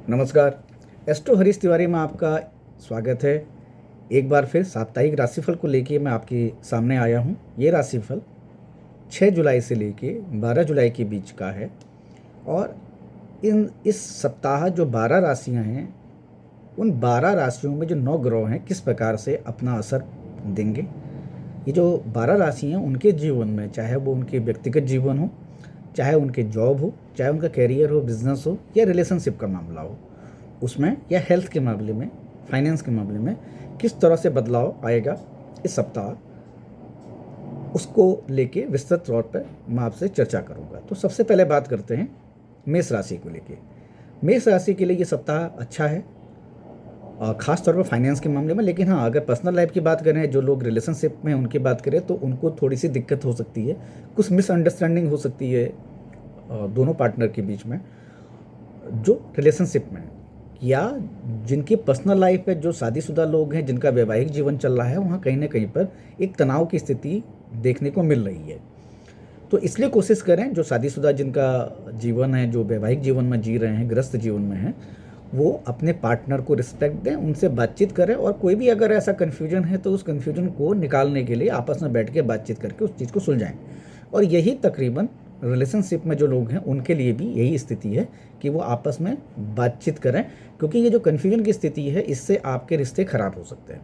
नमस्कार। एस्ट्रो हरीश तिवारी में आपका स्वागत है। एक बार फिर साप्ताहिक राशिफल को लेके मैं आपके सामने आया हूँ। ये राशिफल 6 जुलाई से लेके 12 जुलाई के बीच का है और इस सप्ताह जो 12 राशियाँ हैं, उन 12 राशियों में जो 9 ग्रह हैं किस प्रकार से अपना असर देंगे। ये जो 12 राशि हैं उनके जीवन में, चाहे वो उनके व्यक्तिगत जीवन हो, चाहे उनके जॉब हो, चाहे उनका कैरियर हो, बिजनेस हो या रिलेशनशिप का मामला हो, उसमें या हेल्थ के मामले में, फाइनेंस के मामले में किस तरह से बदलाव आएगा इस सप्ताह, उसको लेके विस्तृत तौर पर मैं आपसे चर्चा करूंगा। तो सबसे पहले बात करते हैं मेष राशि को लेके। मेष राशि के लिए ये सप्ताह अच्छा है, खास तौर पर फाइनेंस के मामले में। लेकिन हाँ, अगर पर्सनल लाइफ की बात करें, जो लोग रिलेशनशिप में उनकी बात करें, तो उनको थोड़ी सी दिक्कत हो सकती है, कुछ मिसअंडरस्टैंडिंग हो सकती है दोनों पार्टनर के बीच में जो रिलेशनशिप में, या जिनकी पर्सनल लाइफ है, जो शादीशुदा लोग हैं, जिनका वैवाहिक जीवन चल रहा है, वहाँ कहीं ना कहीं पर एक तनाव की स्थिति देखने को मिल रही है। तो इसलिए कोशिश करें, जो शादीशुदा जिनका जीवन है, जो वैवाहिक जीवन में जी रहे हैं, गृहस्थ जीवन में हैं, वो अपने पार्टनर को रिस्पेक्ट दें, उनसे बातचीत करें, और कोई भी अगर ऐसा कन्फ्यूजन है तो उस कन्फ्यूजन को निकालने के लिए आपस में बैठ के बातचीत करके उस चीज़ को सुलझाएं। और यही तकरीबन रिलेशनशिप में जो लोग हैं उनके लिए भी यही स्थिति है कि वो आपस में बातचीत करें, क्योंकि ये जो कन्फ्यूजन की स्थिति है, इससे आपके रिश्ते खराब हो सकते हैं।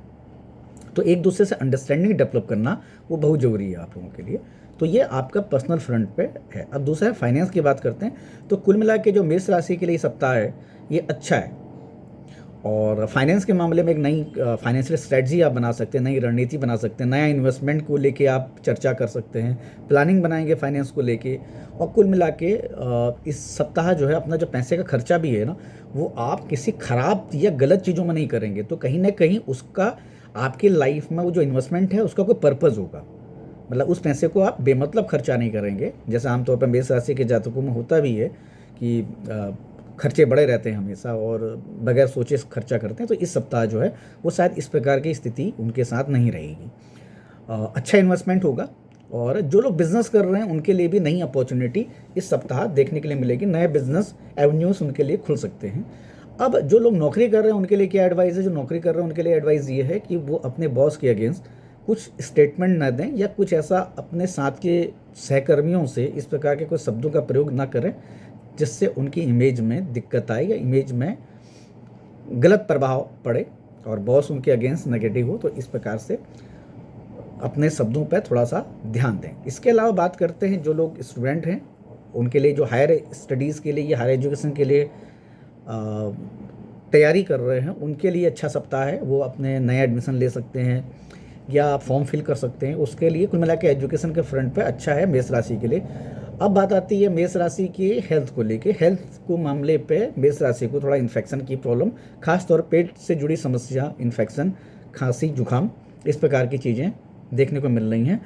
तो एक दूसरे से अंडरस्टैंडिंग डेवलप करना वो बहुत ज़रूरी है आप लोगों के लिए। तो ये आपका पर्सनल फ्रंट पे है। अब दूसरा फाइनेंस की बात करते हैं। तो कुल मिला के जो मेष राशि के लिए सप्ताह है, ये अच्छा है, और फाइनेंस के मामले में एक नई फाइनेंशियल स्ट्रेटजी आप बना सकते हैं, नई रणनीति बना सकते हैं, नया इन्वेस्टमेंट को लेके आप चर्चा कर सकते हैं, प्लानिंग बनाएंगे फाइनेंस को लेके। और कुल मिला के इस सप्ताह जो है, अपना जो पैसे का खर्चा भी है ना, वो आप किसी खराब या गलत चीज़ों में नहीं करेंगे, तो कहीं ना कहीं उसका आपकी लाइफ में वो जो इन्वेस्टमेंट है उसका कोई पर्पज़ होगा। मतलब उस पैसे को आप बेमतलब खर्चा नहीं करेंगे, जैसे आमतौर पर मेष राशि के जातकों में होता भी है कि खर्चे बड़े रहते हैं हमेशा और बगैर सोचे खर्चा करते हैं। तो इस सप्ताह जो है वो शायद इस प्रकार की स्थिति उनके साथ नहीं रहेगी। अच्छा इन्वेस्टमेंट होगा, और जो लोग बिजनेस कर रहे हैं उनके लिए भी नई अपॉर्चुनिटी इस सप्ताह देखने के लिए मिलेगी। नए बिजनेस एवेन्यूज़ उनके लिए खुल सकते हैं। अब जो लोग नौकरी कर रहे हैं उनके लिए क्या एडवाइस है? जो नौकरी कर रहे हैं उनके लिए एडवाइस ये है कि वो अपने बॉस के अगेंस्ट कुछ स्टेटमेंट ना दें, या कुछ ऐसा अपने साथ के सहकर्मियों से इस प्रकार के कुछ शब्दों का प्रयोग ना करें जिससे उनकी इमेज में दिक्कत आए या इमेज में गलत प्रभाव पड़े और बॉस उनके अगेंस्ट नेगेटिव हो। तो इस प्रकार से अपने शब्दों पर थोड़ा सा ध्यान दें। इसके अलावा बात करते हैं जो लोग स्टूडेंट हैं उनके लिए, जो हायर स्टडीज़ के लिए या हायर एजुकेशन के लिए तैयारी कर रहे हैं, उनके लिए अच्छा सप्ताह है। वो अपने नए एडमिशन ले सकते हैं या फॉर्म फिल कर सकते हैं। उसके लिए कुल मिला के एजुकेशन के फ्रंट पे अच्छा है मेष राशि के लिए। अब बात आती है मेष राशि की हेल्थ को लेके। हेल्थ को मामले पे मेष राशि को थोड़ा इन्फेक्शन की प्रॉब्लम, खासतौर पेट से जुड़ी समस्या, इन्फेक्शन, खांसी, जुकाम, इस प्रकार की चीज़ें देखने को मिल रही हैं।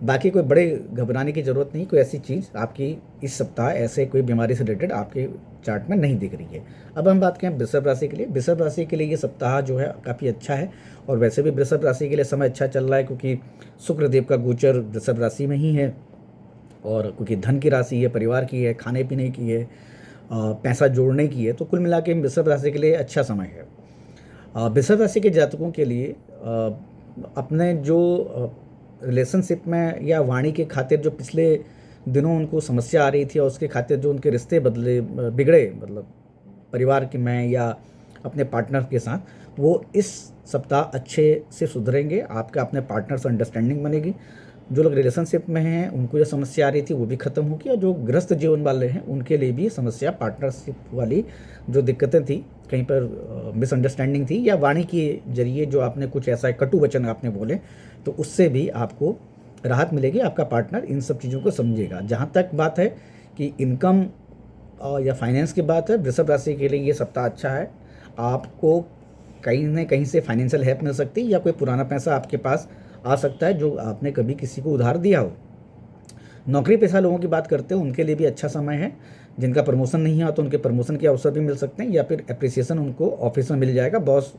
बाकी कोई बड़े घबराने की ज़रूरत नहीं, कोई ऐसी चीज़ आपकी इस सप्ताह ऐसे कोई बीमारी से रिलेटेड आपके चार्ट में नहीं दिख रही है। अब हम बात करें वृषभ राशि के लिए। वृषभ राशि के लिए ये सप्ताह जो है काफ़ी अच्छा है, और वैसे भी वृषभ राशि के लिए समय अच्छा चल रहा है, क्योंकि शुक्रदेव का गोचर वृषभ राशि में ही है, और क्योंकि धन की राशि है, परिवार की है, खाने पीने की है, पैसा जोड़ने की है। तो कुल मिला के वृषभ राशि के लिए अच्छा समय है। वृषभ राशि के जातकों के लिए अपने जो रिलेशनशिप में या वाणी के खातिर जो पिछले दिनों उनको समस्या आ रही थी, और उसके खातिर जो उनके रिश्ते बिगड़े, मतलब परिवार के में या अपने पार्टनर के साथ, वो इस सप्ताह अच्छे से सुधरेंगे। आपका अपने पार्टनर से अंडरस्टैंडिंग बनेगी। जो लोग रिलेशनशिप में हैं उनको जो समस्या आ रही थी वो भी ख़त्म होगी, और जो गृहस्थ जीवन वाले हैं उनके लिए भी समस्या, पार्टनरशिप वाली जो दिक्कतें थी, कहीं पर मिसअंडरस्टैंडिंग थी, या वाणी के जरिए जो आपने कुछ ऐसा कटु वचन आपने बोले, तो उससे भी आपको राहत मिलेगी। आपका पार्टनर इन सब चीज़ों को समझेगा। जहाँ तक बात है कि इनकम या फाइनेंस की बात है, वृषभ राशि के लिए ये सप्ताह अच्छा है। आपको कहीं ना कहीं से फाइनेंशियल हेल्प मिल सकती है, या कोई पुराना पैसा आपके पास आ सकता है जो आपने कभी किसी को उधार दिया हो। नौकरी पेशा लोगों की बात करते हैं, उनके लिए भी अच्छा समय है। जिनका प्रमोशन नहीं हुआ तो उनके प्रमोशन के अवसर भी मिल सकते हैं, या फिर एप्रिसिएशन उनको ऑफिस में मिल जाएगा। बॉस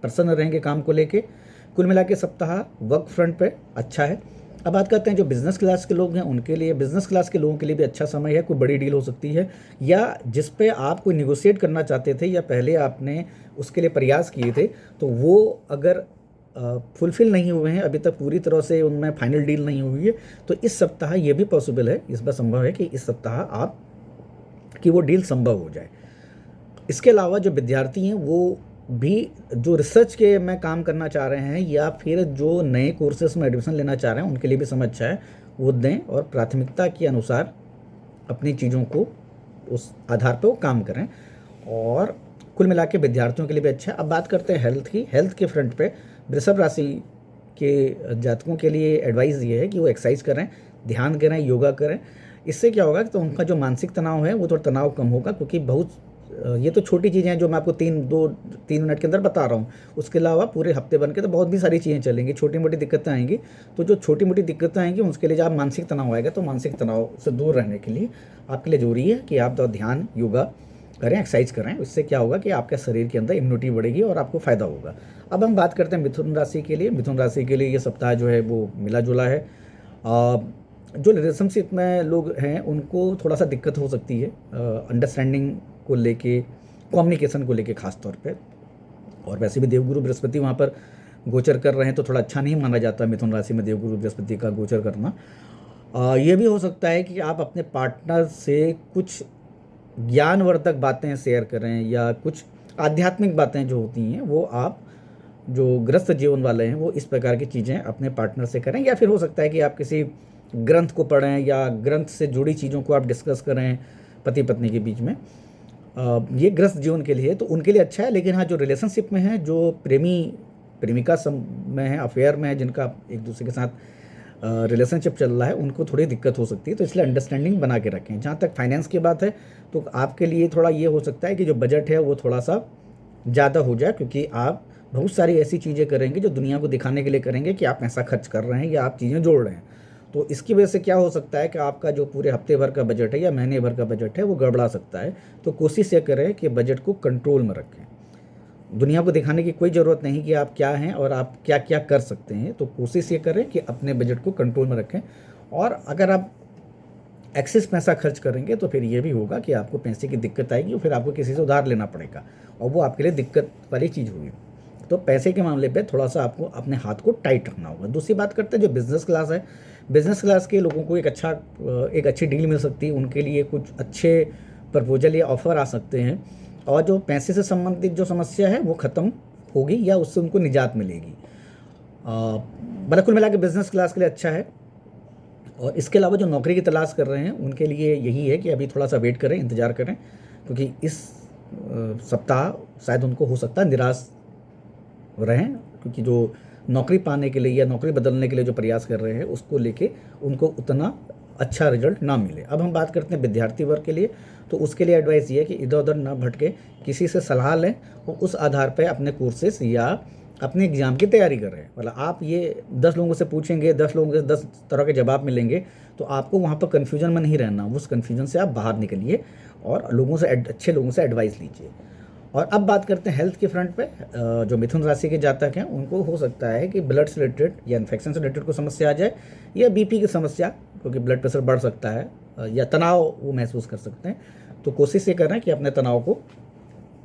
प्रसन्न रहेंगे काम को लेके। कुल मिला के सप्ताह वर्क फ्रंट पे अच्छा है। अब बात करते हैं जो बिज़नेस क्लास के लोग हैं उनके लिए, बिज़नेस क्लास के लोगों के लिए भी अच्छा समय है, कोई बड़ी डील हो सकती है या जिस पे आप कोई नेगोशिएट करना चाहते थे या पहले आपने उसके लिए प्रयास किए थे, तो वो अगर फुलफ़िल नहीं हुए हैं, अभी तक पूरी तरह से उनमें फाइनल डील नहीं हुई है, तो इस सप्ताह ये भी पॉसिबल है, इस बार संभव है कि इस सप्ताह आप कि वो डील संभव हो जाए। इसके अलावा जो विद्यार्थी हैं वो भी जो रिसर्च के में काम करना चाह रहे हैं या फिर जो नए कोर्सेज में एडमिशन लेना चाह रहे हैं उनके लिए भी समय अच्छा है, वो दें और प्राथमिकता के अनुसार अपनी चीज़ों को उस आधार पर वो काम करें और कुल मिला के विद्यार्थियों के लिए भी अच्छा है। अब बात करते हैं हेल्थ की। हेल्थ के फ्रंट पे वृषभ राशि के जातकों के लिए एडवाइस ये है कि वो एक्सरसाइज करें, ध्यान करें, योगा करें। इससे क्या होगा कि तो उनका जो मानसिक तनाव है वो थोड़ा तनाव कम होगा, क्योंकि बहुत ये तो छोटी चीज़ें हैं जो मैं आपको 3 मिनट के अंदर बता रहा हूँ। उसके अलावा पूरे हफ्ते बन के तो बहुत भी सारी चीज़ें चलेंगी, छोटी मोटी दिक्कतें आएंगी। तो जो छोटी मोटी दिक्कतें आएंगी उसके लिए जब मानसिक तनाव आएगा तो मानसिक तनाव से दूर रहने के लिए आपके लिए ज़रूरी है कि आप ध्यान, योगा करें, एक्सरसाइज करें। इससे क्या होगा कि आपके शरीर के अंदर इम्यूनिटी बढ़ेगी और आपको फ़ायदा होगा। अब हम बात करते हैं मिथुन राशि के लिए। मिथुन राशि के लिए ये सप्ताह जो है वो मिला जुला है। जो रिलेशनशिप में लोग हैं उनको थोड़ा सा दिक्कत हो सकती है अंडरस्टैंडिंग को लेके, कम्युनिकेशन को लेके ख़ास तौर पे। और वैसे भी देवगुरु बृहस्पति वहाँ पर गोचर कर रहे हैं तो थोड़ा अच्छा नहीं माना जाता मिथुन राशि में देवगुरु बृहस्पति का गोचर करना। ये भी हो सकता है कि आप अपने पार्टनर से कुछ ज्ञानवर्धक बातें शेयर करें या कुछ आध्यात्मिक बातें जो होती हैं वो आप जो ग्रस्त जीवन वाले हैं वो इस प्रकार की चीज़ें अपने पार्टनर से करें। या फिर हो सकता है कि आप किसी ग्रंथ को पढ़ें या ग्रंथ से जुड़ी चीज़ों को आप डिस्कस करें पति पत्नी के बीच में। ये ग्रस्त जीवन के लिए तो उनके लिए अच्छा है। लेकिन हाँ, जो रिलेशनशिप में है, जो प्रेमिका में है, अफेयर में है, जिनका एक दूसरे के साथ रिलेशनशिप चल रहा है, उनको थोड़ी दिक्कत हो सकती है। तो इसलिए अंडरस्टैंडिंग बना के रखें। जहाँ तक फाइनेंस की बात है तो आपके लिए थोड़ा ये हो सकता है कि जो बजट है वो थोड़ा सा ज़्यादा हो जाए, क्योंकि आप बहुत सारी ऐसी चीज़ें करेंगे जो दुनिया को दिखाने के लिए करेंगे कि आप पैसा खर्च कर रहे हैं या आप चीज़ें जोड़ रहे हैं। तो इसकी वजह से क्या हो सकता है कि आपका जो पूरे हफ्ते भर का बजट है या महीने भर का बजट है वो गड़बड़ा सकता है। तो कोशिश ये करें कि बजट को कंट्रोल में रखें। दुनिया को दिखाने की कोई ज़रूरत नहीं कि आप क्या हैं और आप क्या क्या कर सकते हैं। तो कोशिश ये करें कि अपने बजट को कंट्रोल में रखें। और अगर आप एक्सेस पैसा खर्च करेंगे तो फिर ये भी होगा कि आपको पैसे की दिक्कत आएगी और फिर आपको किसी से उधार लेना पड़ेगा और वो आपके लिए दिक्कत वाली चीज़ होगी। तो पैसे के मामले पे थोड़ा सा आपको अपने हाथ को टाइट रखना होगा। दूसरी बात करते हैं जो बिज़नेस क्लास है। बिज़नेस क्लास के लोगों को एक अच्छी डील मिल सकती है। उनके लिए कुछ अच्छे प्रपोजल या ऑफ़र आ सकते हैं और जो पैसे से संबंधित जो समस्या है वो ख़त्म होगी या उससे उनको निजात मिलेगी। मतलब कुल मिला के बिज़नेस क्लास के लिए अच्छा है। और इसके अलावा जो नौकरी की तलाश कर रहे हैं उनके लिए यही है कि अभी थोड़ा सा वेट करें, इंतज़ार करें, क्योंकि इस सप्ताह शायद उनको हो सकता है निराश रहें, क्योंकि जो नौकरी पाने के लिए या नौकरी बदलने के लिए जो प्रयास कर रहे हैं उसको लेके उनको उतना अच्छा रिजल्ट ना मिले। अब हम बात करते हैं विद्यार्थी वर्ग के लिए। तो उसके लिए एडवाइस ये है कि इधर उधर ना भटके, किसी से सलाह लें और उस आधार पर अपने कोर्सेज या अपने एग्ज़ाम की तैयारी कर रहे हैं। मतलब आप ये 10 लोगों से पूछेंगे, 10 लोगों से 10 तरह के जवाब मिलेंगे, तो आपको वहाँ पर कन्फ्यूजन में नहीं रहना। उस कन्फ्यूजन से आप बाहर निकलिए और लोगों से अच्छे लोगों से एडवाइस लीजिए। और अब बात करते हैं हेल्थ के फ्रंट पे। जो मिथुन राशि के जातक हैं उनको हो सकता है कि ब्लड से रिलेटेड या इन्फेक्शन से रिलेटेड कोई समस्या आ जाए या बीपी की समस्या, क्योंकि ब्लड प्रेशर बढ़ सकता है या तनाव वो महसूस कर सकते हैं। तो कोशिश ये करें कि अपने तनाव को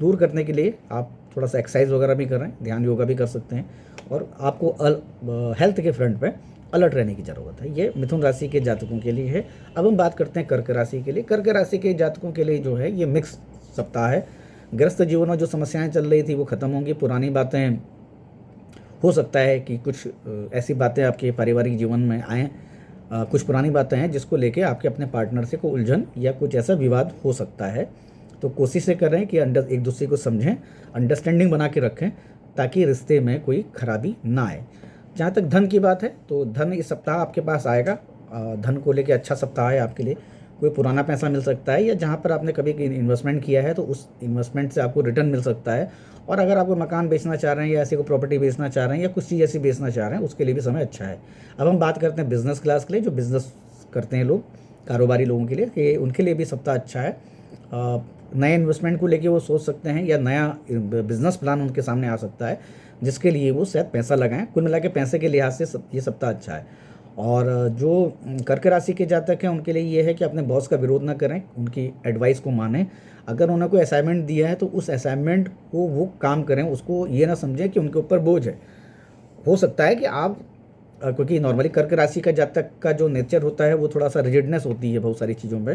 दूर करने के लिए आप थोड़ा सा एक्सरसाइज वगैरह भी करें, ध्यान योगा भी कर सकते हैं। और आपको हेल्थ के फ्रंट पे अलर्ट रहने की ज़रूरत है। ये मिथुन राशि के जातकों के लिए है। अब हम बात करते हैं कर्क राशि के लिए। कर्क राशि के जातकों के लिए जो है ये मिक्स सप्ताह है। ग्रस्त जीवन में जो समस्याएं चल रही थी वो ख़त्म होंगी। पुरानी बातें, हो सकता है कि कुछ ऐसी बातें आपके पारिवारिक जीवन में आएँ, कुछ पुरानी बातें हैं जिसको लेके आपके अपने पार्टनर से कोई उलझन या कुछ ऐसा विवाद हो सकता है। तो कोशिश करें कि एक दूसरे को समझें, अंडरस्टैंडिंग बना के रखें, ताकि रिश्ते में कोई खराबी ना आए। जहाँ तक धन की बात है तो धन इस सप्ताह आपके पास आएगा। धन को लेके अच्छा सप्ताह है आपके लिए। कोई पुराना पैसा मिल सकता है या जहाँ पर आपने कभी इन्वेस्टमेंट किया है तो उस इन्वेस्टमेंट से आपको रिटर्न मिल सकता है। और अगर आप कोई मकान बेचना चाह रहे हैं या ऐसी कोई प्रॉपर्टी बेचना चाह रहे हैं या कुछ चीज़ ऐसी बेचना चाह रहे हैं उसके लिए भी समय अच्छा है। अब हम बात करते हैं बिज़नेस क्लास के लिए, जो बिज़नेस करते हैं लोग, कारोबारी लोगों के लिए, कि उनके लिए भी सप्ताह अच्छा है। नए इन्वेस्टमेंट को लेके वो सोच सकते हैं या नया बिज़नेस प्लान उनके सामने आ सकता है जिसके लिए वो शायद पैसा लगाएं। कुल मिला के पैसे के लिहाज से ये सप्ताह अच्छा है। और जो कर्क राशि के जातक हैं उनके लिए ये है कि अपने बॉस का विरोध ना करें, उनकी एडवाइस को मानें। अगर उन्होंने कोई असाइनमेंट दिया है तो उस असाइनमेंट को वो काम करें, उसको ये ना समझें कि उनके ऊपर बोझ है। हो सकता है कि आप क्योंकि नॉर्मली कर्क राशि का जातक का जो नेचर होता है वो थोड़ा सा रिजिडनेस होती है बहुत सारी चीज़ों पे,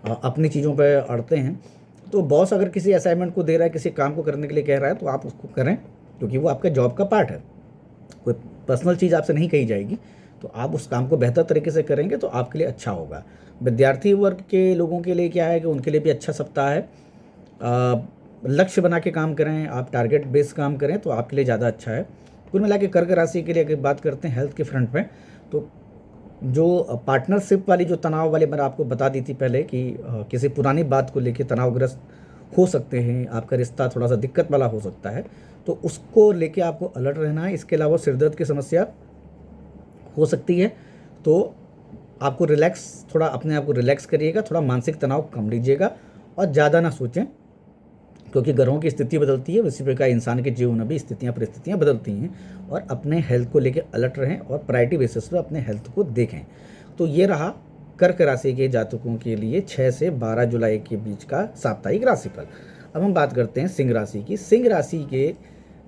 अपनी चीज़ों पे अड़ते हैं। तो बॉस अगर किसी असाइनमेंट को दे रहा है, किसी काम को करने के लिए कह रहा है, तो आप उसको करें क्योंकि वो आपका जॉब का पार्ट है। कोई पर्सनल चीज़ आपसे नहीं कही जाएगी, तो आप उस काम को बेहतर तरीके से करेंगे तो आपके लिए अच्छा होगा। विद्यार्थी वर्ग के लोगों के लिए क्या है कि उनके लिए भी अच्छा सप्ताह है। लक्ष्य बना के काम करें, आप टारगेट बेस्ड काम करें तो आपके लिए ज़्यादा अच्छा है। कुल मिला के कर्क राशि के लिए अगर बात करते हैं हेल्थ के फ्रंट पे, तो जो पार्टनरशिप वाली जो तनाव वाली मैंने आपको बता दी थी पहले कि किसी पुरानी बात को लेके तनावग्रस्त हो सकते हैं, आपका रिश्ता थोड़ा सा दिक्कत वाला हो सकता है, तो उसको लेके आपको अलर्ट रहना है। इसके अलावा सिरदर्द की समस्या हो सकती है, तो आपको रिलैक्स, थोड़ा अपने आप को रिलैक्स करिएगा, थोड़ा मानसिक तनाव कम लीजिएगा और ज़्यादा ना सोचें, क्योंकि ग्रहों की स्थिति बदलती है, उसी प्रकार इंसान के जीवन में भी स्थितियाँ परिस्थितियाँ बदलती हैं। और अपने हेल्थ को लेकर अलर्ट रहें और प्रायोरिटी बेसिस पर अपने हेल्थ को देखें। तो ये रहा कर्क राशि के जातकों के लिए 6 से 12 जुलाई के बीच का साप्ताहिक राशिफल। अब हम बात करते हैं सिंह राशि की। सिंह राशि के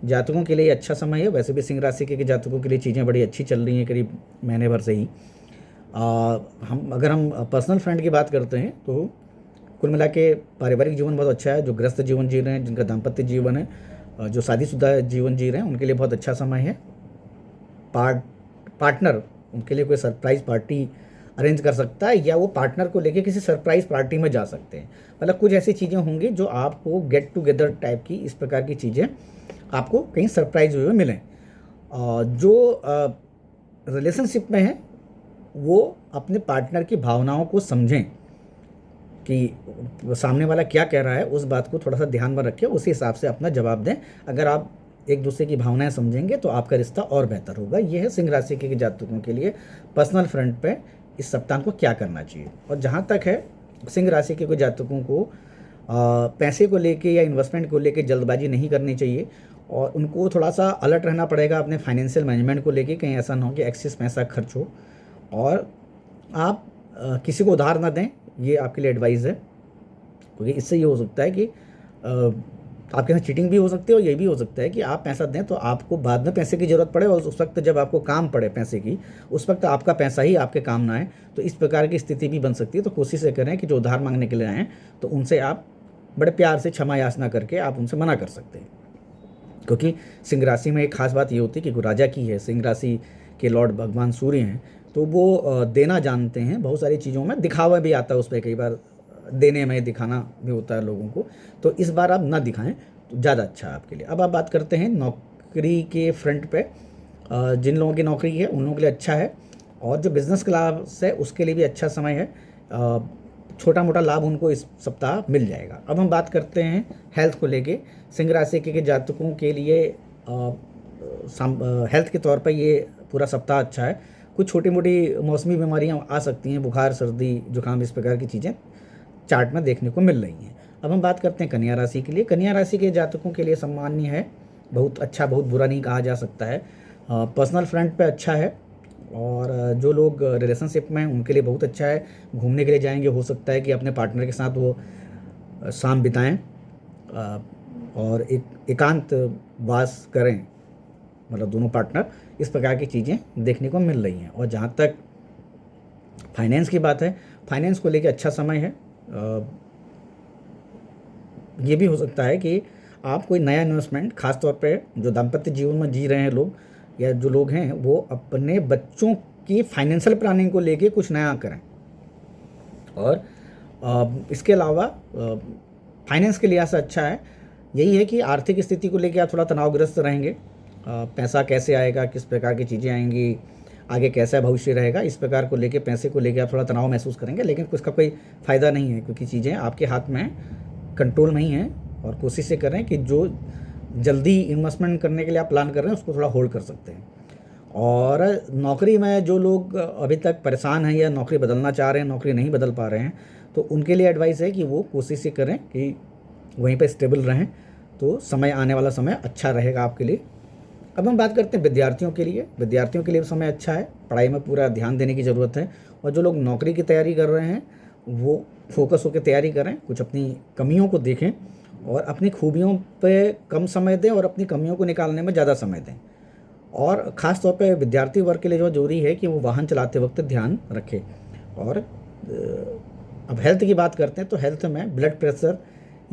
जातकों के लिए अच्छा समय है। वैसे भी सिंह राशि के जातकों के लिए चीज़ें बड़ी अच्छी चल रही हैं करीब महीने भर से ही। हम पर्सनल फ्रेंड की बात करते हैं तो कुल मिला के पारिवारिक जीवन बहुत अच्छा है। जो गृहस्थ जीवन जी रहे हैं, जिनका दाम्पत्य जीवन है, जो शादीशुदा जीवन जी रहे हैं, उनके लिए बहुत अच्छा समय है। पार्टनर उनके लिए कोई सरप्राइज़ पार्टी अरेंज कर सकता है, या वो पार्टनर को लेके किसी सरप्राइज़ पार्टी में जा सकते हैं। मतलब कुछ ऐसी चीज़ें होंगी जो आपको गेट टुगेदर टाइप की, इस प्रकार की चीज़ें आपको कहीं सरप्राइज हुए मिलें। जो रिलेशनशिप में है वो अपने पार्टनर की भावनाओं को समझें कि सामने वाला क्या कह रहा है, उस बात को थोड़ा सा ध्यान में रखें, उसी हिसाब से अपना जवाब दें। अगर आप एक दूसरे की भावनाएं समझेंगे तो आपका रिश्ता और बेहतर होगा। यह है सिंह राशि के जातकों के लिए पर्सनल फ्रंट पे इस सप्ताह को क्या करना चाहिए। और जहाँ तक है सिंह राशि के जातकों को पैसे को लेके या इन्वेस्टमेंट को लेके जल्दबाजी नहीं करनी चाहिए, और उनको थोड़ा सा अलर्ट रहना पड़ेगा अपने फाइनेंशियल मैनेजमेंट को लेके, कहीं ऐसा ना हो कि एक्सेस पैसा खर्च हो। और आप किसी को उधार ना दें, ये आपके लिए एडवाइस है, क्योंकि इससे ये हो सकता है कि आपके साथ चीटिंग भी हो सकती है, और ये भी हो सकता है कि आप पैसा दें तो आपको बाद में पैसे की ज़रूरत पड़े, और उस वक्त जब आपको काम पड़े पैसे की, उस वक्त आपका पैसा ही आपके काम ना आए। तो इस प्रकार की स्थिति भी बन सकती है। तो कोशिश करें कि जो उधार मांगने के लिए आएँ तो उनसे आप बड़े प्यार से क्षमा याचना करके आप उनसे मना कर सकते हैं। क्योंकि सिंह राशि में एक खास बात ये होती है कि राजा की है, सिंह राशि के लॉर्ड भगवान सूर्य हैं, तो वो देना जानते हैं। बहुत सारी चीज़ों में दिखावा भी आता है, उस पर कई बार देने में दिखाना भी होता है लोगों को, तो इस बार आप ना दिखाएं तो ज़्यादा अच्छा है आपके लिए। अब आप बात करते हैं नौकरी के फ्रंट पे। जिन लोगों की नौकरी है उन लोगों के लिए अच्छा है, और जो बिज़नेस क्लास है उसके लिए भी अच्छा समय है। छोटा मोटा लाभ उनको इस सप्ताह मिल जाएगा। अब हम बात करते हैं हेल्थ को लेके। सिंह राशि के जातकों के लिए हेल्थ के तौर पर ये पूरा सप्ताह अच्छा है। कुछ छोटी मोटी मौसमी बीमारियां आ सकती हैं, बुखार, सर्दी, जुकाम, इस प्रकार की चीज़ें चार्ट में देखने को मिल रही हैं। अब हम बात करते हैं कन्या राशि के लिए। कन्या राशि के जातकों के लिए सम्मान्य है, बहुत अच्छा, बहुत बुरा नहीं कहा जा सकता है। पर्सनल फ्रंट पे अच्छा है, और जो लोग रिलेशनशिप में हैं उनके लिए बहुत अच्छा है। घूमने के लिए जाएंगे, हो सकता है कि अपने पार्टनर के साथ वो शाम बिताएं और एकांत वास करें, मतलब दोनों पार्टनर। इस प्रकार की चीज़ें देखने को मिल रही हैं। और जहाँ तक फाइनेंस की बात है, फाइनेंस को लेके अच्छा समय है। ये भी हो सकता है कि आप कोई नया इन्वेस्टमेंट, खासतौर पे जो दाम्पत्य जीवन में जी रहे हैं लोग, या जो लोग हैं, वो अपने बच्चों की फाइनेंशियल प्लानिंग को लेके कुछ नया करें। और इसके अलावा फाइनेंस के लिहाज से अच्छा है। यही है कि आर्थिक स्थिति को लेके आप थोड़ा तनावग्रस्त रहेंगे। पैसा कैसे आएगा, किस प्रकार की चीज़ें आएंगी, आगे कैसा भविष्य रहेगा, इस प्रकार को लेके, पैसे को लेके आप थोड़ा तनाव महसूस करेंगे। लेकिन उसका कोई फ़ायदा नहीं है, क्योंकि चीज़ें आपके हाथ में कंट्रोल नहीं है। और कोशिश ये करें कि जो जल्दी इन्वेस्टमेंट करने के लिए आप प्लान कर रहे हैं उसको थोड़ा होल्ड कर सकते हैं। और नौकरी में जो लोग अभी तक परेशान हैं या नौकरी बदलना चाह रहे हैं, नौकरी नहीं बदल पा रहे हैं, तो उनके लिए एडवाइस है कि वो कोशिश ये करें कि वहीं पर स्टेबल रहें, तो समय, आने वाला समय अच्छा रहेगा आपके लिए। अब हम बात करते हैं विद्यार्थियों के लिए। विद्यार्थियों के लिए समय अच्छा है, पढ़ाई में पूरा ध्यान देने की ज़रूरत है। और जो लोग नौकरी की तैयारी कर रहे हैं वो फोकस होकर तैयारी करें, कुछ अपनी कमियों को देखें और अपनी खूबियों पे कम समय दें और अपनी कमियों को निकालने में ज़्यादा समय दें। और ख़ास तौर पे विद्यार्थी वर्ग के लिए जो ज़रूरी है कि वो वाहन चलाते वक्त ध्यान रखें। और अब हेल्थ की बात करते हैं तो हेल्थ में ब्लड प्रेशर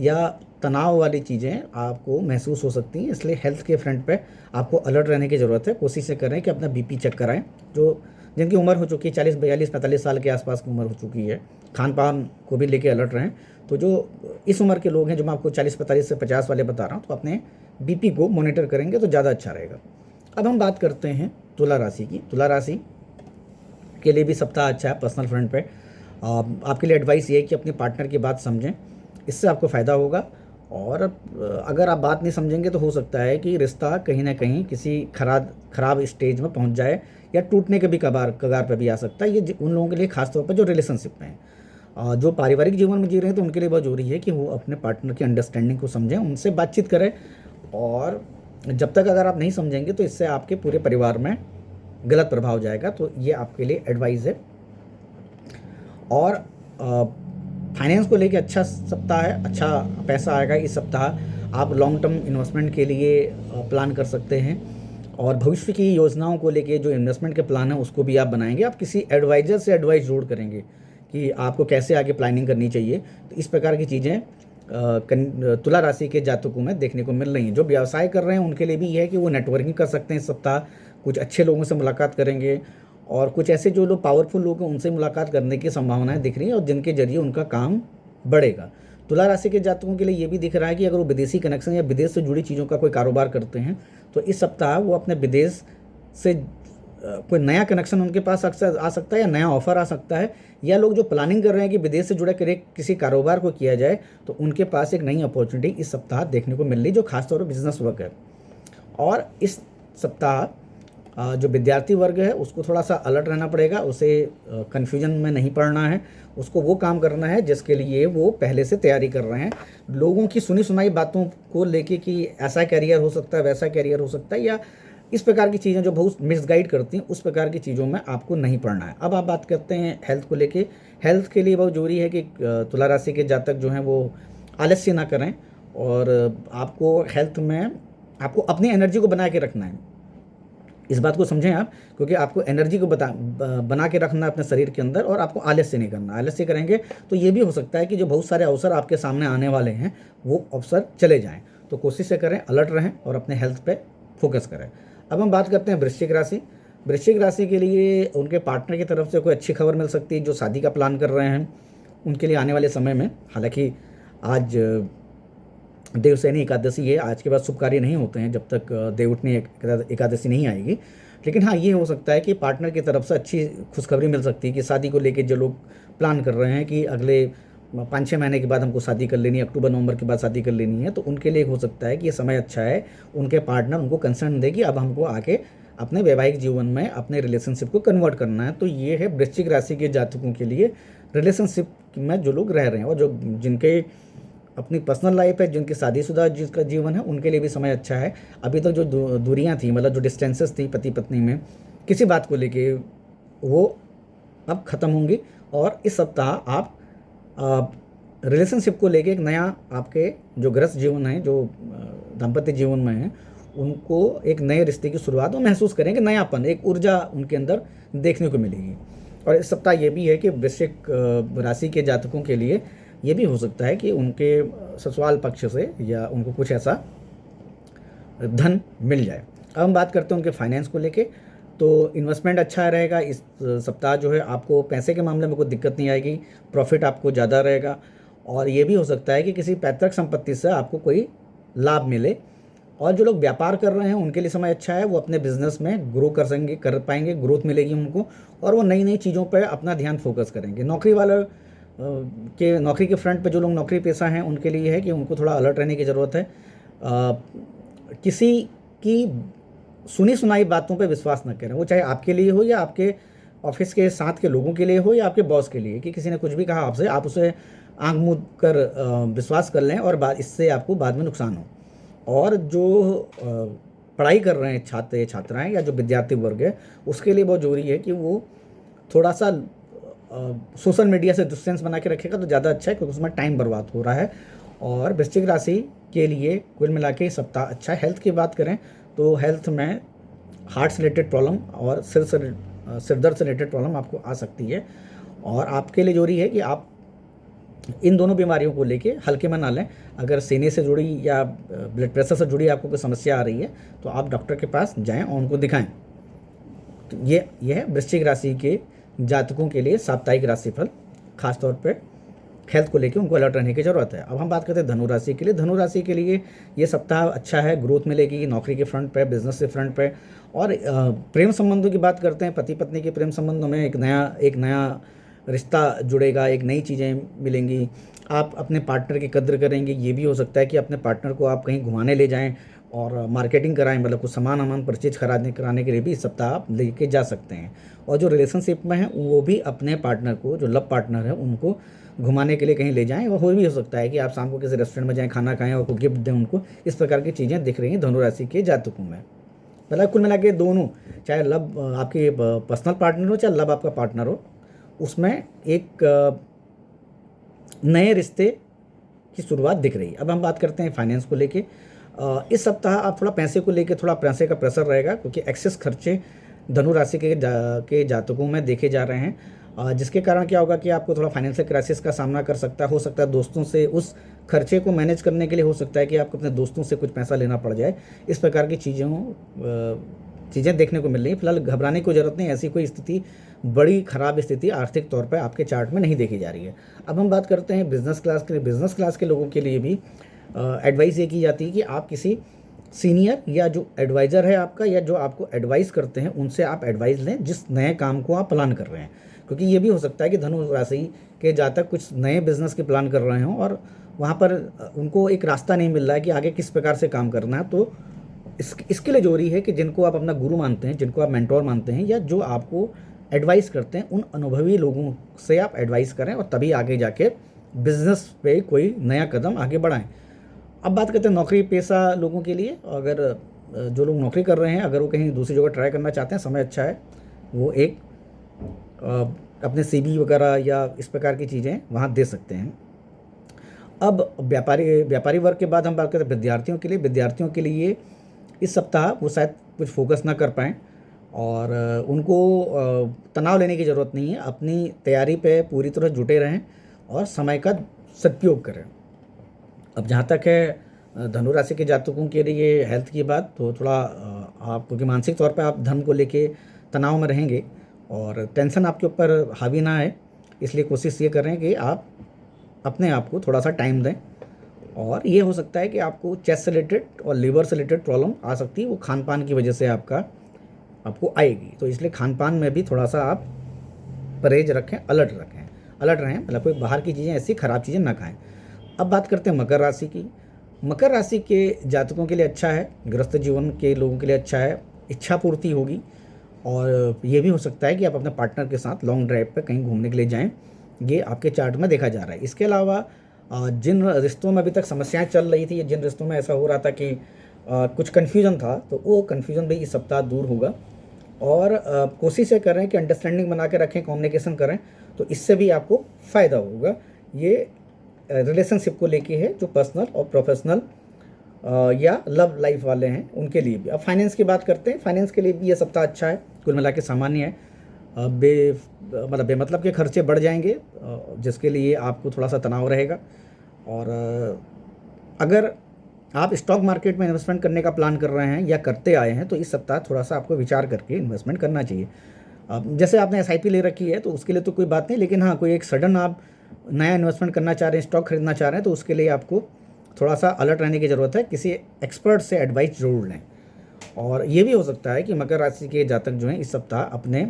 या तनाव वाली चीज़ें आपको महसूस हो सकती हैं, इसलिए हेल्थ के फ्रंट पे आपको अलर्ट रहने की ज़रूरत है। कोशिश करें कि अपना बीपी चेक कराएं। जो जिनकी उम्र हो चुकी है 40, 42, 45 साल के आसपास की उम्र हो चुकी है, खान पान को भी लेके अलर्ट रहें। तो जो इस उम्र के लोग हैं, जो मैं आपको 40, 45 से 50 वाले बता रहा हूँ, तो अपने बीपी को मॉनिटर करेंगे तो ज़्यादा अच्छा रहेगा। अब हम बात करते हैं तुला राशि की। तुला राशि के लिए भी सप्ताह अच्छा है पर्सनल फ्रंट पे। आपके लिए एडवाइस ये है कि अपने पार्टनर की बात समझें, इससे आपको फ़ायदा होगा। और अगर आप बात नहीं समझेंगे तो हो सकता है कि रिश्ता कहीं ना कहीं किसी खराब स्टेज में पहुंच जाए या टूटने के भी कगार पर भी आ सकता है। ये उन लोगों के लिए खास तौर पर जो रिलेशनशिप में हैं, जो पारिवारिक जीवन में जी रहे हैं, तो उनके लिए बहुत ज़रूरी है कि वो अपने पार्टनर की अंडरस्टैंडिंग को समझें, उनसे बातचीत करें। और जब तक अगर आप नहीं समझेंगे तो इससे आपके पूरे परिवार में गलत प्रभाव जाएगा। तो ये आपके लिए एडवाइस है। और फाइनेंस को लेके अच्छा सप्ताह है, अच्छा पैसा आएगा इस सप्ताह। आप लॉन्ग टर्म इन्वेस्टमेंट के लिए प्लान कर सकते हैं और भविष्य की योजनाओं को लेके जो इन्वेस्टमेंट के प्लान है उसको भी आप बनाएंगे। आप किसी एडवाइज़र से एडवाइस जरूर करेंगे कि आपको कैसे आगे प्लानिंग करनी चाहिए। तो इस प्रकार की चीज़ें तुला राशि के जातकों में देखने को मिल रही हैं। जो व्यवसाय कर रहे हैं उनके लिए भी यह है कि वो नेटवर्किंग कर सकते हैं इस सप्ताह, कुछ अच्छे लोगों से मुलाकात करेंगे और कुछ ऐसे जो लोग पावरफुल लोग हैं उनसे मुलाकात करने की संभावनाएं दिख रही हैं और जिनके जरिए उनका काम बढ़ेगा। तुला राशि के जातकों के लिए ये भी दिख रहा है कि अगर वो विदेशी कनेक्शन या विदेश से जुड़ी चीज़ों का कोई कारोबार करते हैं तो इस सप्ताह वो अपने विदेश से कोई नया कनेक्शन उनके पास अक्सर आ सकता है या नया ऑफर आ सकता है। या लोग जो प्लानिंग कर रहे हैं कि विदेश से जुड़े किसी कारोबार को किया जाए तो उनके पास एक नई अपॉर्चुनिटी इस सप्ताह देखने को मिल रही, जो खासतौर पर बिजनेस वर्क है। और इस सप्ताह जो विद्यार्थी वर्ग है उसको थोड़ा सा अलर्ट रहना पड़ेगा, उसे कन्फ्यूजन में नहीं पड़ना है, उसको वो काम करना है जिसके लिए वो पहले से तैयारी कर रहे हैं। लोगों की सुनी सुनाई बातों को लेके कि ऐसा कैरियर हो सकता है, वैसा कैरियर हो सकता है, या इस प्रकार की चीज़ें जो बहुत मिसगाइड करती हैं, उस प्रकार की चीज़ों में आपको नहीं पड़ना है। अब आप बात करते हैं हेल्थ को लेके। हेल्थ के लिए बहुत जरूरी है कि तुला राशि के जातक जो हैं वो आलस्य ना करें और आपको हेल्थ में आपको अपनी एनर्जी को बना के रखना है। इस बात को समझें आप, क्योंकि आपको एनर्जी को बना के रखना है अपने शरीर के अंदर और आपको आलस्य नहीं करना। आलस्य करेंगे तो ये भी हो सकता है कि जो बहुत सारे अवसर आपके सामने आने वाले हैं वो अवसर चले जाएं। तो कोशिश करें, अलर्ट रहें और अपने हेल्थ पे फोकस करें। अब हम बात करते हैं वृश्चिक राशि। वृश्चिक राशि के लिए उनके पार्टनर की तरफ से कोई अच्छी खबर मिल सकती है। जो शादी का प्लान कर रहे हैं उनके लिए आने वाले समय में, हालांकि आज देवशयनी एकादशी है, आज के बाद शुभ कार्य नहीं होते हैं जब तक देवउठनी एकादशी नहीं आएगी। लेकिन हाँ, ये हो सकता है कि पार्टनर की तरफ से अच्छी खुशखबरी मिल सकती है कि शादी को लेकर जो लोग प्लान कर रहे हैं कि अगले 5-6 महीने के बाद हमको शादी कर लेनी है, अक्टूबर नवंबर के बाद शादी कर लेनी है, तो उनके लिए हो सकता है कि ये समय अच्छा है। उनके पार्टनर उनको कंसर्न दे कि अब हमको आके अपने वैवाहिक जीवन में अपने रिलेशनशिप को कन्वर्ट करना है। तो ये है वृश्चिक राशि के जातकों के लिए रिलेशनशिप में जो लोग रह रहे हैं और जो जिनके अपनी पर्सनल लाइफ है, जिनकी शादीशुदा जिसका जीवन है, उनके लिए भी समय अच्छा है। अभी तक जो दूरियां थी, मतलब जो डिस्टेंसेस थी पति पत्नी में किसी बात को लेके, वो अब ख़त्म होंगी। और इस सप्ताह आप रिलेशनशिप को लेके एक नया आपके जो गृहस्थ जीवन है, जो दाम्पत्य जीवन में है, उनको एक नए रिश्ते की शुरुआत वो महसूस करेंगे। नयापन, एक ऊर्जा उनके अंदर देखने को मिलेगी। और इस सप्ताह ये भी है कि वृश्चिक राशि के जातकों के लिए ये भी हो सकता है कि उनके ससुराल पक्ष से या उनको कुछ ऐसा धन मिल जाए। अब हम बात करते हैं उनके फाइनेंस को लेके। तो इन्वेस्टमेंट अच्छा रहेगा इस सप्ताह, जो है आपको पैसे के मामले में कोई दिक्कत नहीं आएगी, प्रॉफिट आपको ज़्यादा रहेगा। और ये भी हो सकता है कि किसी पैतृक संपत्ति से आपको कोई लाभ मिले। और जो लोग व्यापार कर रहे हैं उनके लिए समय अच्छा है, वो अपने बिजनेस में ग्रो कर पाएंगे, ग्रोथ मिलेगी उनको और वो नई नई चीज़ों पर अपना ध्यान फोकस करेंगे। नौकरी के फ्रंट पे जो लोग नौकरी पेशा हैं उनके लिए है कि उनको थोड़ा अलर्ट रहने की ज़रूरत है। किसी की सुनी सुनाई बातों पे विश्वास न करें, वो चाहे आपके लिए हो या आपके ऑफिस के साथ के लोगों के लिए हो या आपके बॉस के लिए, कि किसी ने कुछ भी कहा आपसे, आप उसे आंख मूंद कर विश्वास कर लें और इससे आपको बाद में नुकसान हो। और जो पढ़ाई कर रहे हैं छात्र छात्राएं या जो विद्यार्थी वर्ग है, उसके लिए बहुत ज़रूरी है कि वो थोड़ा सा सोशल मीडिया से डिस्टेंस बना के रखेगा तो ज़्यादा अच्छा है, क्योंकि उसमें टाइम बर्बाद हो रहा है। और वृश्चिक राशि के लिए कुल मिला के सप्ताह अच्छा है। हेल्थ की बात करें तो हेल्थ में हार्ट से रिलेटेड प्रॉब्लम और सिर दर्द से रिलेटेड प्रॉब्लम आपको आ सकती है, और आपके लिए जरूरी है कि आप इन दोनों बीमारियों को लेके हल्के में ना लें। अगर सीने से जुड़ी या ब्लड प्रेशर से जुड़ी आपको कोई समस्या आ रही है तो आप डॉक्टर के पास जाएं और उनको दिखाएं। तो ये है वृश्चिक राशि के जातकों के लिए साप्ताहिक राशिफल। खासतौर पे हेल्थ को लेके उनको अलर्ट रहने की ज़रूरत है। अब हम बात करते हैं धनु राशि के लिए। धनु राशि के लिए ये सप्ताह अच्छा है, ग्रोथ मिलेगी नौकरी के फ्रंट पे, बिजनेस के फ्रंट पे। और प्रेम संबंधों की बात करते हैं, पति पत्नी के प्रेम संबंधों में एक नया रिश्ता जुड़ेगा, एक नई चीज़ें मिलेंगी। आप अपने पार्टनर की कद्र करेंगे। ये भी हो सकता है कि अपने पार्टनर को आप कहीं घुमाने ले जाएं और मार्केटिंग कराएं, मतलब कुछ सामान परचेज कराने के लिए भी इस सप्ताह आप लेके जा सकते हैं। और जो रिलेशनशिप में है वो भी अपने पार्टनर को, जो लव पार्टनर है, उनको घुमाने के लिए कहीं ले जाएं। और भी हो सकता है कि आप शाम को किसी रेस्टोरेंट में जाएं, खाना खाएं और गिफ्ट दें उनको। इस प्रकार की चीज़ें दिख रही हैं धनु राशि के जातकों में। मतलब कुल मिला के दोनों, चाहे लव आपके पर्सनल पार्टनर हो चाहे लव आपका पार्टनर हो, उसमें एक नए रिश्ते की शुरुआत दिख रही है। अब हम बात करते हैं फाइनेंस को लेके। इस सप्ताह आप थोड़ा पैसे को लेके थोड़ा पैसे का प्रेशर रहेगा, क्योंकि एक्सेस खर्चे धनु राशि के जातकों में देखे जा रहे हैं, जिसके कारण क्या होगा कि आपको थोड़ा फाइनेंशियल क्राइसिस का सामना कर सकता है। हो सकता है दोस्तों से उस खर्चे को मैनेज करने के लिए हो सकता है कि आपको अपने दोस्तों से कुछ पैसा लेना पड़ जाए। इस प्रकार की चीज़ें देखने को मिल रही हैं। फिलहाल घबराने की ज़रूरत नहीं, ऐसी कोई स्थिति, बड़ी ख़राब स्थिति आर्थिक तौर पर आपके चार्ट में नहीं देखी जा रही है। अब हम बात करते हैं बिजनेस क्लास के लिए। बिजनेस क्लास के लोगों के लिए भी एडवाइस ये की जाती है कि आप किसी सीनियर या जो एडवाइज़र है आपका, या जो आपको एडवाइस करते हैं, उनसे आप एडवाइस लें जिस नए काम को आप प्लान कर रहे हैं। क्योंकि ये भी हो सकता है कि धनु राशि के जातक कुछ नए बिजनेस के प्लान कर रहे हों और वहाँ पर उनको एक रास्ता नहीं मिल रहा है कि आगे किस प्रकार से काम करना है। तो इसके लिए जरूरी है कि जिनको आप अपना गुरु मानते हैं, जिनको आप मेंटोर मानते हैं, या जो आपको एडवाइस करते हैं, उन अनुभवी लोगों से आप एडवाइस करें और तभी आगे जाके बिजनेस पे कोई नया कदम आगे बढ़ाएं। अब बात करते हैं नौकरी पेशा लोगों के लिए। अगर जो लोग नौकरी कर रहे हैं, अगर वो कहीं दूसरी जगह ट्राई करना चाहते हैं, समय अच्छा है, वो एक अपने CV वगैरह या इस प्रकार की चीज़ें वहाँ दे सकते हैं। अब व्यापारी वर्ग के बाद हम बात करते हैं विद्यार्थियों के लिए। विद्यार्थियों के लिए इस सप्ताह वो शायद कुछ फोकस ना कर पाएँ और उनको तनाव लेने की ज़रूरत नहीं है। अपनी तैयारी पे पूरी तरह जुटे रहें और समय का सदुपयोग करें। अब जहाँ तक है धनु राशि के जातकों के लिए हेल्थ की बात, तो थोड़ा आप, क्योंकि मानसिक तौर पे आप धन को लेके तनाव में रहेंगे और टेंशन आपके ऊपर हावी ना आए, इसलिए कोशिश ये करें कि आप अपने आप को थोड़ा सा टाइम दें। और ये हो सकता है कि आपको चेस्ट से रिलेटेड और लिवर से रिलेटेड प्रॉब्लम आ सकती है, वो खान पान की वजह से आपको आएगी। तो इसलिए खान पान में भी थोड़ा सा आप परहेज रखें, अलर्ट रहें, मतलब कोई बाहर की चीज़ें, ऐसी ख़राब चीज़ें ना खाएं। अब बात करते हैं मकर राशि की। मकर राशि के जातकों के लिए अच्छा है, गृहस्थ जीवन के लोगों के लिए अच्छा है, इच्छा पूर्ति होगी। और ये भी हो सकता है कि आप अपने पार्टनर के साथ लॉन्ग ड्राइव पर कहीं घूमने के लिए जाएं, ये आपके चार्ट में देखा जा रहा है। इसके अलावा जिन रिश्तों में अभी तक समस्याएं चल रही थी, जिन रिश्तों में ऐसा हो रहा था कि कुछ कन्फ्यूजन था, तो वो कन्फ्यूजन भी इस सप्ताह दूर होगा। और कोशिश ये करें कि अंडरस्टैंडिंग बना के रखें, कम्युनिकेशन करें, तो इससे भी आपको फ़ायदा होगा। ये रिलेशनशिप को लेके है, जो पर्सनल और प्रोफेशनल या लव लाइफ वाले हैं उनके लिए भी। अब फाइनेंस की बात करते हैं। फाइनेंस के लिए भी ये सप्ताह अच्छा है, कुल मिला के सामान्य है। बेमतलब के खर्चे बढ़ जाएंगे, जिसके लिए आपको थोड़ा सा तनाव रहेगा। और अगर आप स्टॉक मार्केट में इन्वेस्टमेंट करने का प्लान कर रहे हैं या करते आए हैं, तो इस सप्ताह थोड़ा सा आपको विचार करके इन्वेस्टमेंट करना चाहिए। जैसे आपने SIP ले रखी है तो उसके लिए तो कोई बात नहीं, लेकिन हाँ, कोई एक सडन आप नया इन्वेस्टमेंट करना चाह रहे हैं, स्टॉक खरीदना चाह रहे हैं, तो उसके लिए आपको थोड़ा सा अलर्ट रहने की ज़रूरत है। किसी एक्सपर्ट से एडवाइस ज़रूर लें। और ये भी हो सकता है कि मकर राशि के जातक जो हैं इस सप्ताह अपने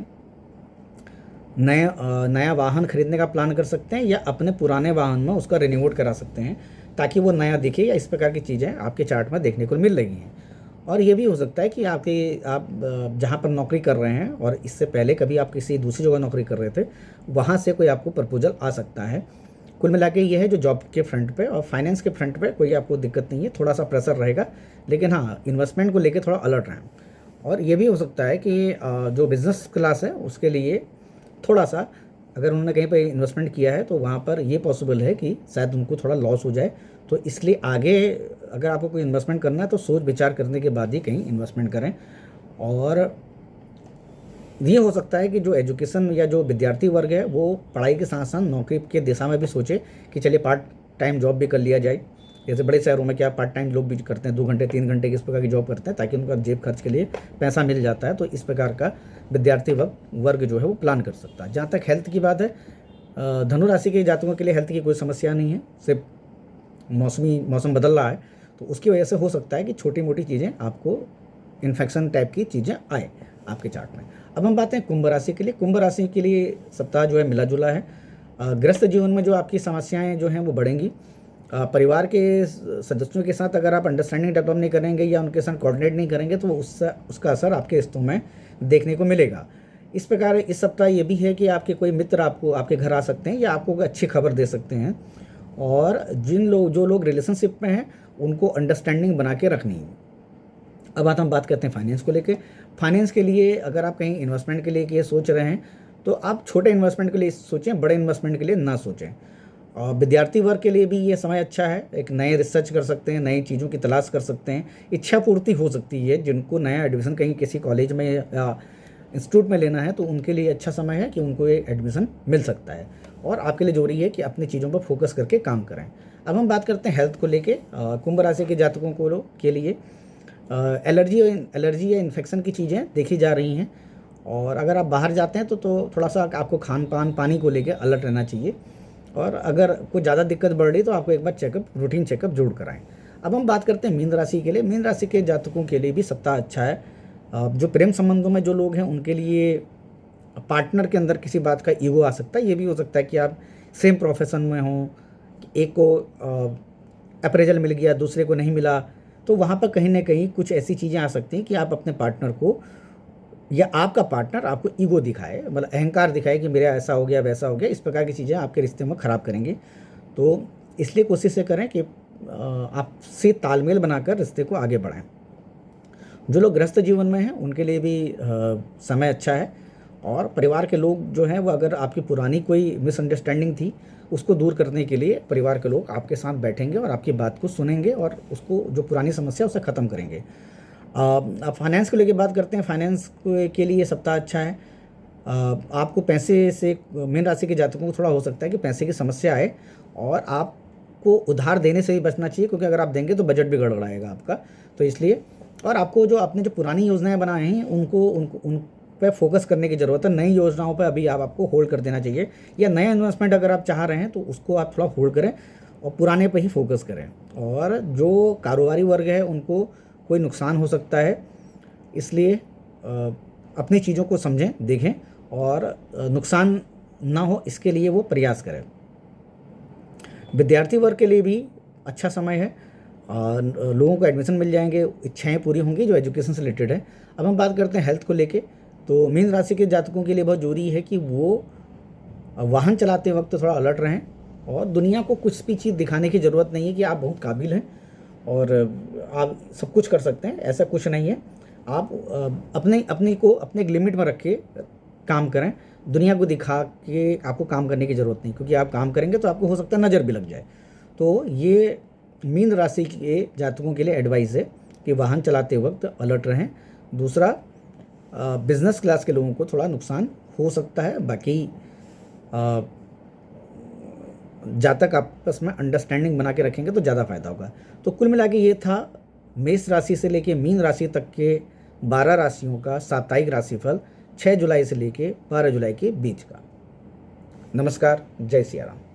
नया वाहन खरीदने का प्लान कर सकते हैं, या अपने पुराने वाहन में उसका रिन्यूअल करा सकते हैं, ताकि वो नया दिखे, या इस प्रकार की चीज़ें आपके चार्ट में देखने को मिल रही हैं। और ये भी हो सकता है कि आप जहाँ पर नौकरी कर रहे हैं और इससे पहले कभी आप किसी दूसरी जगह नौकरी कर रहे थे, वहाँ से कोई आपको प्रपोजल आ सकता है। कुल मिला के ये है जो जॉब के फ्रंट पे, और फाइनेंस के फ्रंट पे कोई आपको दिक्कत नहीं है, थोड़ा सा प्रेशर रहेगा, लेकिन हाँ इन्वेस्टमेंट को लेके थोड़ा अलर्ट रहें। और ये भी हो सकता है कि जो बिज़नेस क्लास है उसके लिए थोड़ा सा, अगर उन्होंने कहीं पे इन्वेस्टमेंट किया है तो वहाँ पर ये पॉसिबल है कि शायद उनको थोड़ा लॉस हो जाए। तो इसलिए आगे अगर आपको कोई इन्वेस्टमेंट करना है तो सोच विचार करने के बाद ही कहीं इन्वेस्टमेंट करें। और ये हो सकता है कि जो एजुकेशन या जो विद्यार्थी वर्ग है वो पढ़ाई के साथ साथ नौकरी के दिशा में भी सोचे कि चलिए पार्ट टाइम जॉब भी कर लिया जाए। जैसे बड़े शहरों में क्या पार्ट टाइम लोग भी करते हैं, 2 घंटे 3 घंटे की इस प्रकार की जॉब करते हैं ताकि उनका जेब खर्च के लिए पैसा मिल जाता है। तो इस प्रकार का विद्यार्थी वर्ग जो है वो प्लान कर सकता है। जहाँ तक हेल्थ की बात है, धनु राशि के जातकों के लिए हेल्थ की कोई समस्या नहीं है, सिर्फ मौसम बदल रहा है तो उसकी वजह से हो सकता है कि छोटी मोटी चीज़ें आपको इन्फेक्शन टाइप की चीज़ें आए आपके चार्ट में। अब हम बात हैं कुंभ राशि के लिए। कुंभ राशि के लिए सप्ताह जो है मिला जुला है। गृहस्थ जीवन में जो आपकी समस्याएं जो हैं वो बढ़ेंगी। परिवार के सदस्यों के साथ अगर आप अंडरस्टैंडिंग डेवलप नहीं करेंगे या उनके साथ कोऑर्डिनेट नहीं करेंगे तो उसका असर आपके रिश्तों में देखने को मिलेगा। इस प्रकार इस सप्ताह ये भी है कि आपके कोई मित्र आपको आपके घर आ सकते हैं या आपको कोई अच्छी खबर दे सकते हैं। और जो लोग रिलेशनशिप में हैं उनको अंडरस्टैंडिंग बना के रखनी है। अब हम बात करते हैं फाइनेंस को लेके। फाइनेंस के लिए अगर आप कहीं इन्वेस्टमेंट के लिए सोच रहे हैं तो आप छोटे इन्वेस्टमेंट के लिए सोचें, बड़े इन्वेस्टमेंट के लिए ना सोचें। और विद्यार्थी वर्ग के लिए भी ये समय अच्छा है, एक नए रिसर्च कर सकते हैं, नई चीज़ों की तलाश कर सकते हैं, इच्छा पूर्ति हो सकती है। जिनको नया एडमिशन कहीं किसी कॉलेज में या इंस्टीट्यूट में लेना है तो उनके लिए अच्छा समय है कि उनको ये एडमिशन मिल सकता है। और आपके लिए जरूरी है कि अपनी चीज़ों पर फोकस करके काम करें। अब हम बात करते हैं हेल्थ को लेके। कुंभ राशि के जातकों के लिए एलर्जी या इन्फेक्शन की चीज़ें देखी जा रही हैं। और अगर आप बाहर जाते हैं तो थोड़ा सा आपको खान पान पानी को लेकर अलर्ट रहना चाहिए। और अगर कोई ज़्यादा दिक्कत बढ़ रही तो आपको एक बार रूटीन चेकअप जरूर कराएं। अब हम बात करते हैं मीन राशि के लिए। मीन राशि के जातकों के लिए भी सप्ताह अच्छा है। जो प्रेम संबंधों में जो लोग हैं उनके लिए पार्टनर के अंदर किसी बात का ईगो आ सकता है। ये भी हो सकता है कि आप सेम प्रोफेशन में हों, एक को अप्रेजल मिल गया दूसरे को नहीं मिला, तो वहाँ पर कहीं ना कहीं कुछ ऐसी चीज़ें आ सकती हैं कि आप अपने पार्टनर को या आपका पार्टनर आपको ईगो दिखाए, मतलब अहंकार दिखाए कि मेरा ऐसा हो गया वैसा हो गया। इस प्रकार की चीज़ें आपके रिश्ते में ख़राब करेंगे। तो इसलिए कोशिश ये करें कि आपसे तालमेल बनाकर रिश्ते को आगे बढ़ाएं। जो लोग गृहस्थ जीवन में हैं उनके लिए भी समय अच्छा है। और परिवार के लोग जो हैं वो, अगर आपकी पुरानी कोई मिसअंडरस्टैंडिंग थी उसको दूर करने के लिए परिवार के लोग आपके साथ बैठेंगे और आपकी बात को सुनेंगे और उसको जो पुरानी समस्या उसे ख़त्म करेंगे। अब फाइनेंस को लेकर बात करते हैं। फाइनेंस के लिए सप्ताह अच्छा है। आपको पैसे से, मीन राशि के जातकों को थोड़ा हो सकता है कि पैसे की समस्या आए और आपको उधार देने से ही बचना चाहिए, क्योंकि अगर आप देंगे तो बजट भी गड़बड़ाएगा आपका। तो इसलिए, और आपको जो आपने जो पुरानी योजनाएं बनाई हैं उन पे फोकस करने की ज़रूरत है। नई योजनाओं पे अभी आपको होल्ड कर देना चाहिए, या नया इन्वेस्टमेंट अगर आप चाह रहे हैं तो उसको आप थोड़ा होल्ड करें और पुराने पे ही फोकस करें। और जो कारोबारी वर्ग है उनको कोई नुकसान हो सकता है, इसलिए अपनी चीज़ों को समझें, देखें और नुकसान ना हो इसके लिए वो प्रयास करें। विद्यार्थी वर्ग के लिए भी अच्छा समय है। लोगों को एडमिशन मिल जाएंगे, इच्छाएं पूरी होंगी जो एजुकेशन से रिलेटेड है। अब हम बात करते हैं हेल्थ को लेके। तो मीन राशि के जातकों के लिए बहुत ज़रूरी है कि वो वाहन चलाते वक्त थोड़ा अलर्ट रहें। और दुनिया को कुछ भी चीज़ दिखाने की ज़रूरत नहीं है कि आप बहुत काबिल हैं और आप सब कुछ कर सकते हैं, ऐसा कुछ नहीं है। आप अपने को अपने एक लिमिट में रख के काम करें। दुनिया को दिखा के आपको काम करने की ज़रूरत नहीं, क्योंकि आप काम करेंगे तो आपको हो सकता है नज़र भी लग जाए। तो ये मीन राशि के जातकों के लिए एडवाइस है कि वाहन चलाते वक्त अलर्ट रहें। दूसरा, बिजनेस क्लास के लोगों को थोड़ा नुकसान हो सकता है, बाकी जहाँ तक आपस में अंडरस्टैंडिंग बना के रखेंगे तो ज़्यादा फायदा होगा। तो कुल मिला के ये था मेष राशि से लेके मीन राशि तक के 12 राशियों का साप्ताहिक राशिफल 6 जुलाई से लेके 12 जुलाई के बीच का। नमस्कार, जय सिया राम।